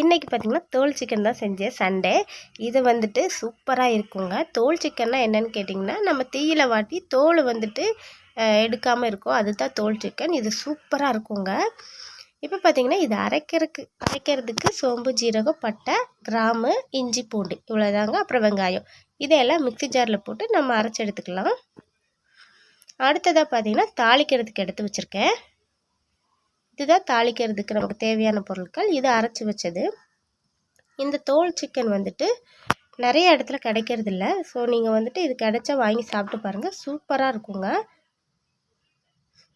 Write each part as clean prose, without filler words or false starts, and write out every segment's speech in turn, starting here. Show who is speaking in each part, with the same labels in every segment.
Speaker 1: இன்றைக்கி பார்த்திங்கன்னா தோல் சிக்கன் தான் செஞ்சேன் சண்டே. இது வந்துட்டு சூப்பராக இருக்குங்க. தோல் சிக்கன்னா என்னென்னு கேட்டிங்கன்னா, நம்ம தீயில வாட்டி தோல் வந்துட்டு எடுக்காமல் இருக்கும், அதுதான் தோல் சிக்கன். இது சூப்பராக இருக்குங்க. இப்போ பார்த்திங்கன்னா இது அரைக்கிறதுக்கு சோம்பு, ஜீரகம், பட்டை, கிராம்பு, இஞ்சி, பூண்டு இவ்வளோதாங்க. அப்புறம் வெங்காயம் இதையெல்லாம் மிக்ஸி ஜாரில் போட்டு நம்ம அரைச்சி எடுத்துக்கலாம். அடுத்ததாக பார்த்திங்கன்னா தாளிக்கிறதுக்கு எடுத்து வச்சுருக்கேன். இதுதான் தாளிக்கிறதுக்கு நமக்கு தேவையான பொருட்கள். இது அரைச்சி வச்சது. இந்த தோல் சிக்கன் வந்துட்டு நிறைய இடத்துல கிடைக்கிறதில்ல. ஸோ நீங்கள் வந்துட்டு இது கிடைச்சா வாங்கி சாப்பிட்டு பாருங்கள், சூப்பராக இருக்குங்க.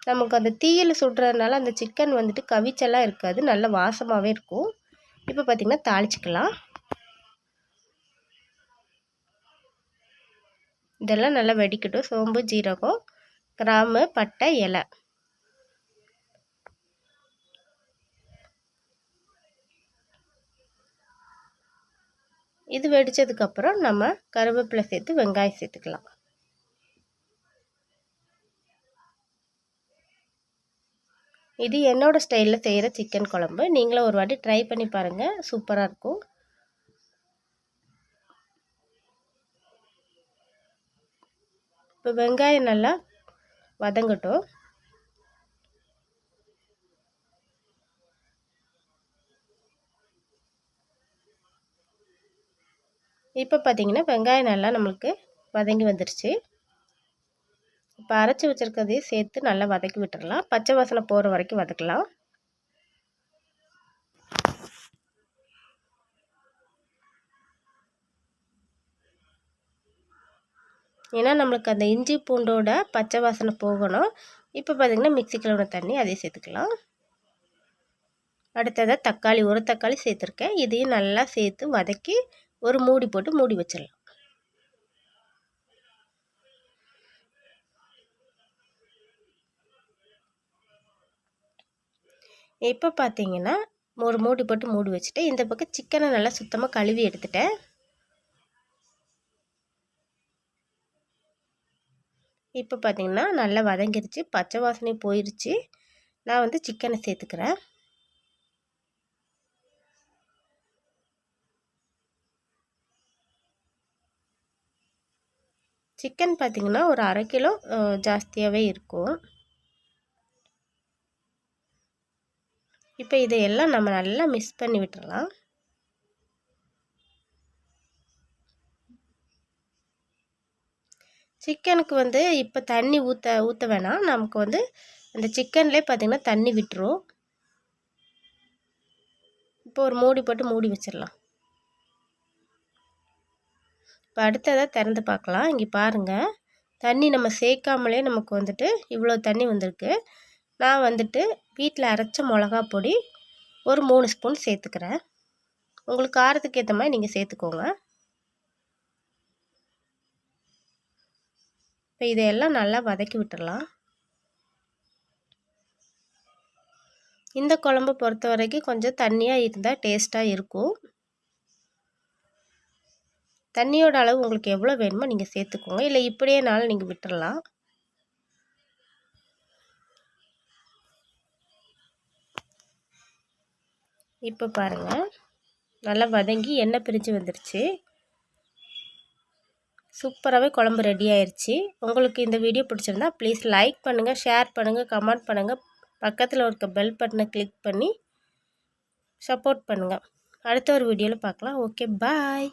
Speaker 1: நமக்கு அந்த தீயில் சுடுறதுனால அந்த சிக்கன் வந்துட்டு கவிச்செல்லாம் இருக்காது, நல்ல வாசமாகவே இருக்கும். இப்போ பார்த்திங்கன்னா தாளிச்சிக்கலாம். இதெல்லாம் நல்லா வெடிக்கட்டும். சோம்பு, ஜீரகம், கிராம்பு, பட்டை, இலை. இது வெடித்ததுக்கப்புறம் நம்ம கருவேப்பிலை சேர்த்து வெங்காயம் சேர்த்துக்கலாம். இது என்னோடய ஸ்டைலில் செய்கிற சிக்கன் குழம்பு. நீங்களும் ஒரு வாட்டி ட்ரை பண்ணி பாருங்கள், சூப்பராக இருக்கும். இப்போ வெங்காயம் நல்லா வதங்கட்டும். இப்போ பார்த்திங்கன்னா வெங்காயம் நல்லா நம்மளுக்கு வதங்கி வந்துடுச்சு. இப்போ அரைச்சி வச்சுருக்கதையும் சேர்த்து நல்லா வதக்கி விட்டுடலாம். பச்சை வாசனை போகிற வரைக்கும் வதக்கலாம். ஏன்னா நம்மளுக்கு அந்த இஞ்சி பூண்டோட பச்சை வாசனை போகணும். இப்போ பார்த்திங்கன்னா மிக்ஸி கழுவின தண்ணி அதையும் சேர்த்துக்கலாம். அடுத்ததாக தக்காளி, ஒரு தக்காளி சேர்த்துருக்கேன். இதையும் நல்லா சேர்த்து வதக்கி ஒரு மூடி போட்டு மூடி வச்சிடலாம். இப்போ பார்த்தீங்கன்னா ஒரு மூடி போட்டு மூடி வச்சுட்டு இந்த பக்கம் சிக்கனை நல்லா சுத்தமாக கழுவி எடுத்துட்டேன். இப்போ பார்த்தீங்கன்னா நல்லா வதங்கிருச்சு, பச்சை வாசனை போயிடுச்சு. நான் வந்து சிக்கனை சேர்த்துக்கிறேன். சிக்கன் பார்த்திங்கன்னா ஒரு 1/2 கிலோ ஜாஸ்தியாகவே இருக்கும். இப்போ இதையெல்லாம் நம்ம நல்லா மிக்ஸ் பண்ணி விட்டுறலாம். சிக்கனுக்கு வந்து இப்போ தண்ணி ஊற்ற வேணாம். நமக்கு வந்து அந்த சிக்கன்லேயே பார்த்திங்கன்னா தண்ணி விட்டுரும். இப்போ ஒரு மூடி போட்டு மூடி வச்சிடலாம். இப்போ அடுத்ததாக திறந்து பார்க்கலாம். இங்கே பாருங்கள், தண்ணி நம்ம சேர்க்காமலே நமக்கு வந்துட்டு இவ்வளோ தண்ணி வந்திருக்கு. நான் வந்துட்டு வீட்டில் அரைச்ச மிளகா பொடி ஒரு 3 ஸ்பூன் சேர்த்துக்கிறேன். உங்களுக்கு காரத்துக்கு ஏற்ற மாதிரி நீங்கள் சேர்த்துக்கோங்க. இப்போ இதையெல்லாம் நல்லா வதக்கி விட்டுடலாம். இந்த குழம்பு பொறுத்த வரைக்கும் கொஞ்சம் தண்ணியாக இருந்தால் டேஸ்ட்டாக இருக்கும். தண்ணியோட அளவு உங்களுக்கு எவ்வளோ வேணுமோ நீங்கள் சேர்த்துக்கோங்க, இல்லை இப்படியேனாலும் நீங்கள் விட்டுடலாம். இப்போ பாருங்கள், நல்லா வதங்கி எண்ணெய் பிரிஞ்சு வந்துடுச்சு. சூப்பராகவே குழம்பு ரெடி ஆயிடுச்சு. உங்களுக்கு இந்த வீடியோ பிடிச்சிருந்தா ப்ளீஸ் லைக் பண்ணுங்கள், ஷேர் பண்ணுங்கள், கமெண்ட் பண்ணுங்கள். பக்கத்தில் இருக்க பெல் பட்டனை கிளிக் பண்ணி சப்போர்ட் பண்ணுங்கள். அடுத்த ஒரு வீடியோவில் பார்க்கலாம். ஓகே, பாய்.